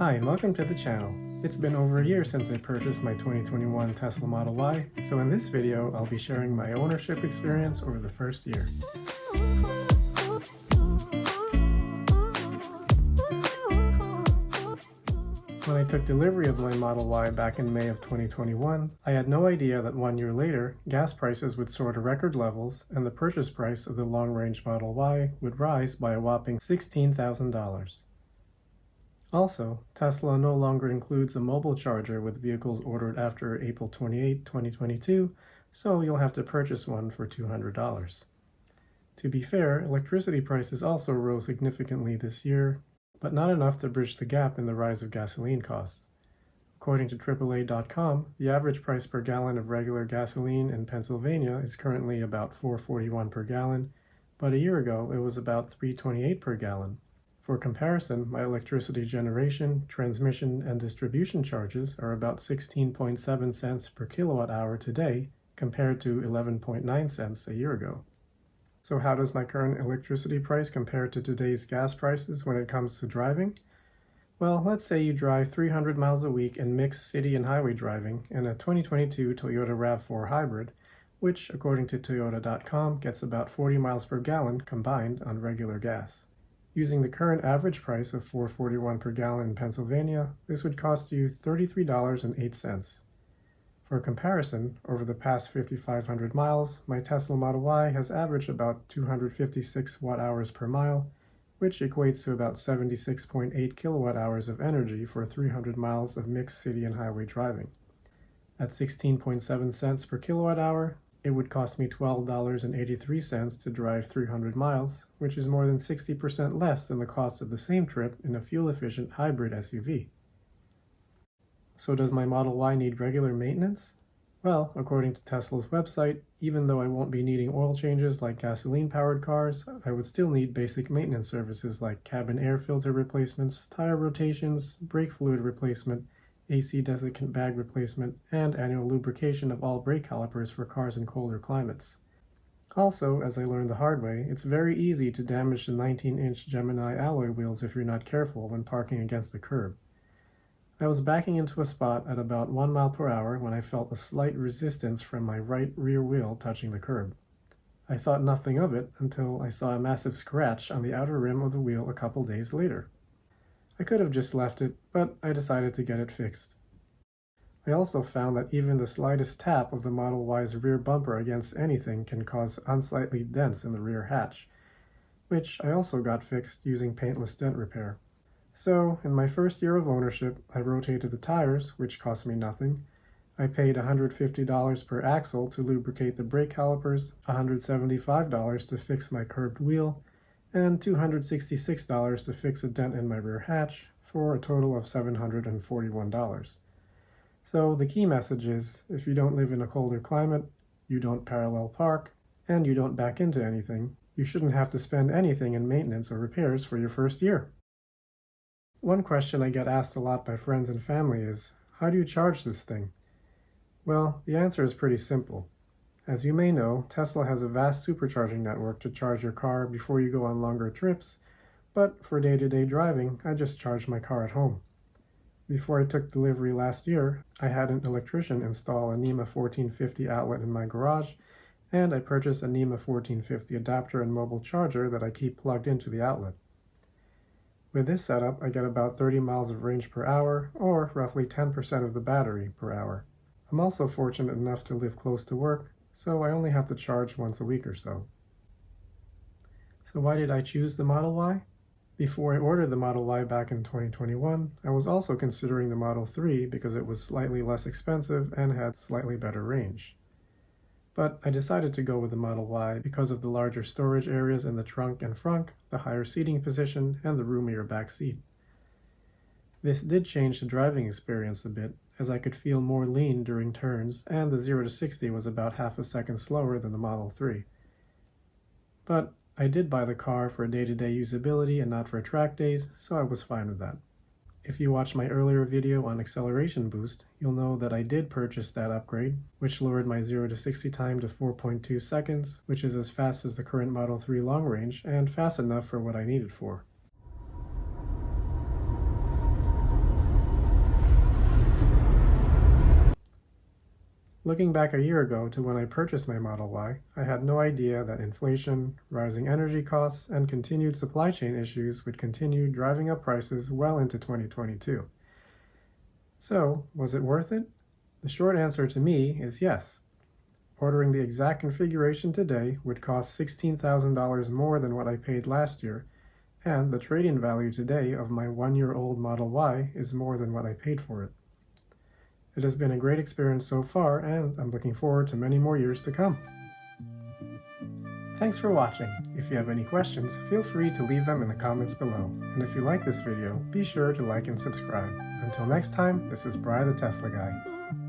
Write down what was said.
Hi and welcome to the channel. It's been over a year since I purchased my 2021 Tesla Model Y, so in this video I'll be sharing my ownership experience over the first year. When I took delivery of my Model Y back in May of 2021, I had no idea that 1 year later, gas prices would soar to record levels and the purchase price of the long-range Model Y would rise by a whopping $16,000. Also, Tesla no longer includes a mobile charger with vehicles ordered after April 28, 2022, so you'll have to purchase one for $200. To be fair, electricity prices also rose significantly this year, but not enough to bridge the gap in the rise of gasoline costs. According to AAA.com, the average price per gallon of regular gasoline in Pennsylvania is currently about $4.41 per gallon, but a year ago it was about $3.28 per gallon. For comparison, my electricity generation, transmission, and distribution charges are about 16.7 cents per kilowatt hour today compared to 11.9 cents a year ago. So how does my current electricity price compare to today's gas prices when it comes to driving? Well, let's say you drive 300 miles a week in mixed city and highway driving in a 2022 Toyota RAV4 hybrid, which, according to Toyota.com, gets about 40 miles per gallon combined on regular gas. Using the current average price of $4.41 per gallon in Pennsylvania, this would cost you $33.08. For comparison, over the past 5,500 miles, my Tesla Model Y has averaged about 256 watt-hours per mile, which equates to about 76.8 kilowatt-hours of energy for 300 miles of mixed city and highway driving. At 16.7 cents per kilowatt-hour, it would cost me $12.83 to drive 300 miles, which is more than 60% less than the cost of the same trip in a fuel-efficient hybrid SUV. So does my Model Y need regular maintenance? Well, according to Tesla's website, even though I won't be needing oil changes like gasoline-powered cars, I would still need basic maintenance services like cabin air filter replacements, tire rotations, brake fluid replacement, AC desiccant bag replacement, and annual lubrication of all brake calipers for cars in colder climates. Also, as I learned the hard way, it's very easy to damage the 19-inch Gemini alloy wheels if you're not careful when parking against the curb. I was backing into a spot at about 1 mile per hour when I felt a slight resistance from my right rear wheel touching the curb. I thought nothing of it until I saw a massive scratch on the outer rim of the wheel a couple days later. I could have just left it, but I decided to get it fixed. I also found that even the slightest tap of the Model Y's rear bumper against anything can cause unsightly dents in the rear hatch, which I also got fixed using paintless dent repair. So, in my first year of ownership, I rotated the tires, which cost me nothing. I paid $150 per axle to lubricate the brake calipers, $175 to fix my curved wheel, and $266 to fix a dent in my rear hatch, for a total of $741. So the key message is, if you don't live in a colder climate, you don't parallel park, and you don't back into anything, you shouldn't have to spend anything in maintenance or repairs for your first year. One question I get asked a lot by friends and family is, how do you charge this thing? Well, the answer is pretty simple. As you may know, Tesla has a vast supercharging network to charge your car before you go on longer trips, but for day-to-day driving, I just charge my car at home. Before I took delivery last year, I had an electrician install a NEMA 1450 outlet in my garage, and I purchased a NEMA 1450 adapter and mobile charger that I keep plugged into the outlet. With this setup, I get about 30 miles of range per hour, or roughly 10% of the battery per hour. I'm also fortunate enough to live close to work, so I only have to charge once a week or so. So why did I choose the Model Y? Before I ordered the Model Y back in 2021, I was also considering the Model 3 because it was slightly less expensive and had slightly better range. But I decided to go with the Model Y because of the larger storage areas in the trunk and front, the higher seating position, and the roomier back seat. This did change the driving experience a bit, as I could feel more lean during turns, and the 0 to 60 was about half a second slower than the Model 3. But I did buy the car for day-to-day usability and not for track days, so I was fine with that. If you watched my earlier video on acceleration boost, you'll know that I did purchase that upgrade, which lowered my 0 to 60 time to 4.2 seconds, which is as fast as the current Model 3 long range, and fast enough for what I need it for. Looking back a year ago to when I purchased my Model Y, I had no idea that inflation, rising energy costs, and continued supply chain issues would continue driving up prices well into 2022. So, was it worth it? The short answer to me is yes. Ordering the exact configuration today would cost $16,000 more than what I paid last year, and the trade-in value today of my one-year-old Model Y is more than what I paid for it. It has been a great experience so far, and I'm looking forward to many more years to come. Thanks for watching. If you have any questions, feel free to leave them in the comments below. And if you like this video, be sure to like and subscribe. Until next time, this is Bri the Tesla Guy.